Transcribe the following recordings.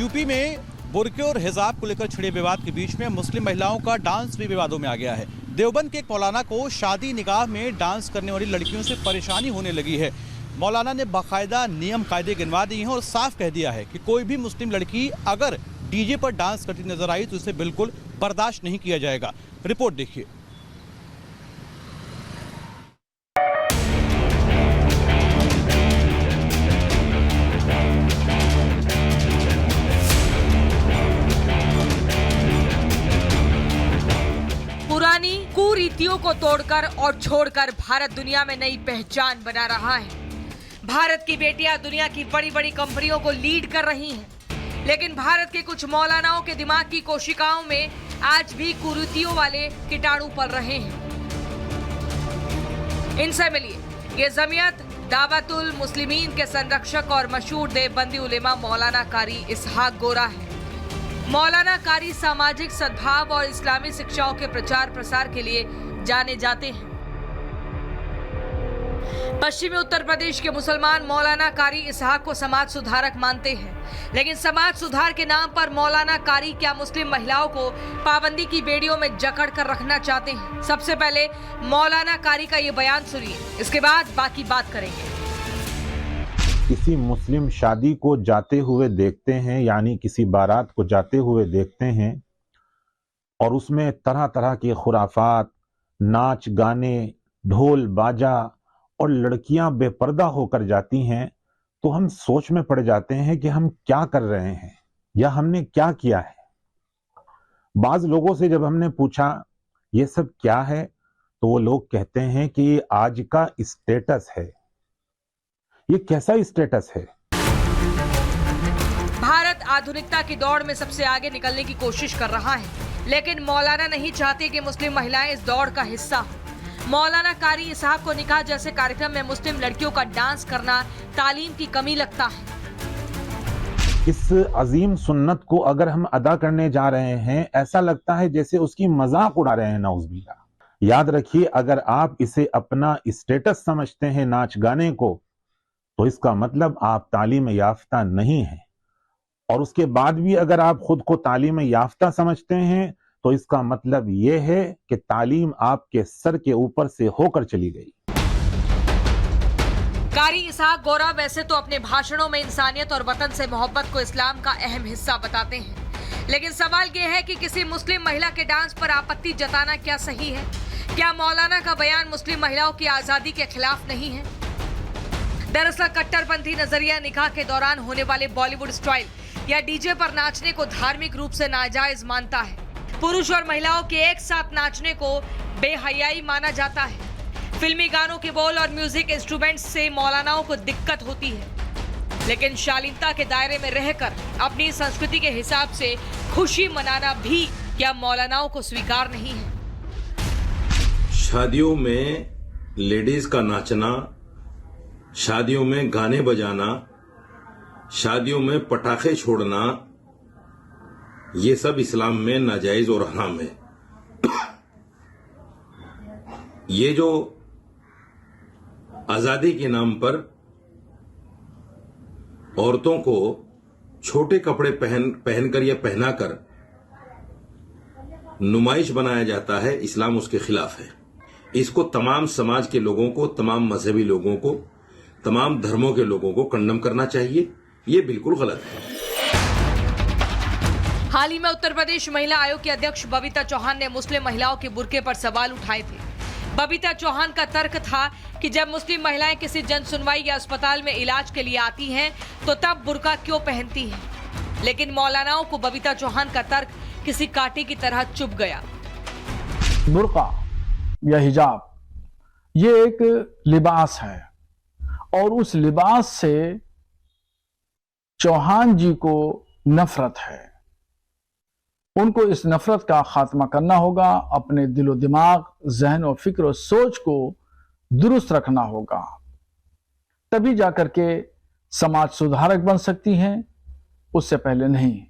UP में Burke और हिजाब को लेकर छिड़े विवाद के बीच में मुस्लिम महिलाओं का डांस भी विवादों में आ गया है। देवबंद के एक मौलाना को शादी निकाह में डांस करने वाली लड़कियों से परेशानी होने लगी है। मौलाना ने बाकायदा नियम कायदे गिनवा दिए हैं और साफ कह दिया है कि कोई भी मुस्लिम लड़की अगर डीजे पर डांस करती नजर आई तो उसे बिल्कुल बर्दाश्त नहीं किया जाएगा। रिपोर्ट देखिए। पुरानी कुरीतियों को तोड़कर और छोड़कर भारत दुनिया में नई पहचान बना रहा है। भारत की बेटियां दुनिया की बड़ी बड़ी कंपनियों को लीड कर रही हैं, लेकिन भारत के कुछ मौलानाओं के दिमाग की कोशिकाओं में आज भी कुरीतियों वाले कीटाणु पल रहे हैं। इनसे मिलिए ये जमीयत दावतुल मुस्लिमीन के संरक्षक और मशहूर देवबंदी उलेमा मौलाना कारी इसहाक गोरा है। मौलाना कारी सामाजिक सद्भाव और इस्लामी शिक्षाओं के प्रचार प्रसार के लिए जाने जाते हैं। पश्चिमी उत्तर प्रदेश के मुसलमान मौलाना कारी इसहाक को समाज सुधारक मानते हैं, लेकिन समाज सुधार के नाम पर मौलाना कारी क्या मुस्लिम महिलाओं को पाबंदी की बेड़ियों में जकड़ कर रखना चाहते हैं? सबसे पहले मौलाना कारी का ये बयान सुनिए, इसके बाद बाकी बात करेंगे। किसी मुस्लिम शादी को जाते हुए देखते हैं, यानी किसी बारात को जाते हुए देखते हैं और उसमें तरह तरह के खुराफात, नाच गाने, ढोल बाजा और लड़कियां बेपर्दा होकर जाती हैं, तो हम सोच में पड़ जाते हैं कि हम क्या कर रहे हैं या हमने क्या किया है। बाज लोगों से जब हमने पूछा ये सब क्या है, तो वो लोग कहते हैं कि ये आज का स्टेटस है। ये कैसा स्टेटस है? भारत आधुनिकता की दौड़ में सबसे आगे निकलने की कोशिश कर रहा है, लेकिन मौलाना नहीं चाहते कि मुस्लिम महिलाएं इस दौड़ का हिस्सा हो। मौलाना कारी इसहाक को निकाह जैसे कार्यक्रम में मुस्लिम लड़कियों का डांस करना तालीम की कमी लगता है। इस अजीम सुन्नत को अगर हम अदा करने जा रहे हैं, ऐसा लगता है जैसे उसकी मजाक उड़ा रहे हैं, नाउज़ुबिल्लाह। याद रखिए, अगर आप इसे अपना स्टेटस समझते हैं नाच गाने को, तो इसका मतलब आप तालीम याफ्ता नहीं हैं। और उसके बाद भी अगर आप खुद को तालीम याफ्ता समझते हैं, तो इसका मतलब यह है कि तालीम आपके सर के ऊपर से होकर चली गई। कारी इसहाक गोरा वैसे तो अपने भाषणों में इंसानियत और वतन से मोहब्बत को इस्लाम का अहम हिस्सा बताते हैं, लेकिन सवाल यह है कि किसी मुस्लिम महिला के डांस पर आपत्ति जताना क्या सही है? क्या मौलाना का बयान मुस्लिम महिलाओं की आजादी के खिलाफ नहीं है? दरअसल कट्टरपंथी नजरिया निकाह के दौरान होने वाले बॉलीवुड स्टाइल या डीजे पर नाचने को धार्मिक रूप से नाजायज मानता है। पुरुष और महिलाओं के एक साथ नाचने को बेहयाई माना जाता है। फिल्मी गानों के बोल और म्यूजिक इंस्ट्रूमेंट्स से मौलानाओं को दिक्कत होती है, लेकिन शालीनता के दायरे में रहकर अपनी संस्कृति के हिसाब से खुशी मनाना भी क्या मौलानाओं को स्वीकार नहीं है? शादियों में लेडीज का नाचना, शादियों में गाने बजाना, शादियों में पटाखे छोड़ना, ये सब इस्लाम में नाजायज और हराम है। ये जो आजादी के नाम पर औरतों को छोटे कपड़े पहनकर या पहनाकर नुमाइश बनाया जाता है, इस्लाम उसके खिलाफ है। इसको तमाम समाज के लोगों को, तमाम मजहबी लोगों को, तमाम धर्मों के लोगों को कंडम करना चाहिए। ये बिल्कुल गलत है। हाल ही में उत्तर प्रदेश महिला आयोग की अध्यक्ष बबीता चौहान ने मुस्लिम महिलाओं के बुर्के पर सवाल उठाए थे। बबीता चौहान का तर्क था कि जब मुस्लिम महिलाएं किसी जन सुनवाई या अस्पताल में इलाज के लिए आती हैं, तो तब बुर्का क्यों पहनती हैं? लेकिन मौलानाओं को बबीता चौहान का तर्क किसी कांटे की तरह चुभ गया। बुर्का या हिजाब ये एक लिबास है और उस लिबास से चौहान जी को नफरत है। उनको इस नफरत का खात्मा करना होगा। अपने दिलो दिमाग, जहन और फिक्र और सोच को दुरुस्त रखना होगा, तभी जाकर के समाज सुधारक बन सकती हैं, उससे पहले नहीं।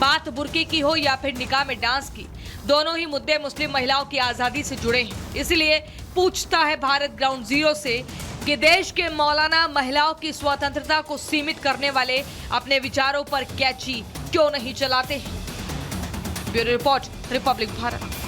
बात बुर्के की हो या फिर निकाह में डांस की, दोनों ही मुद्दे मुस्लिम महिलाओं की आजादी से जुड़े हैं। इसलिए पूछता है भारत ग्राउंड जीरो से कि देश के मौलाना महिलाओं की स्वतंत्रता को सीमित करने वाले अपने विचारों पर कैची क्यों नहीं चलाते हैं। Bureau report, Republic Bharat.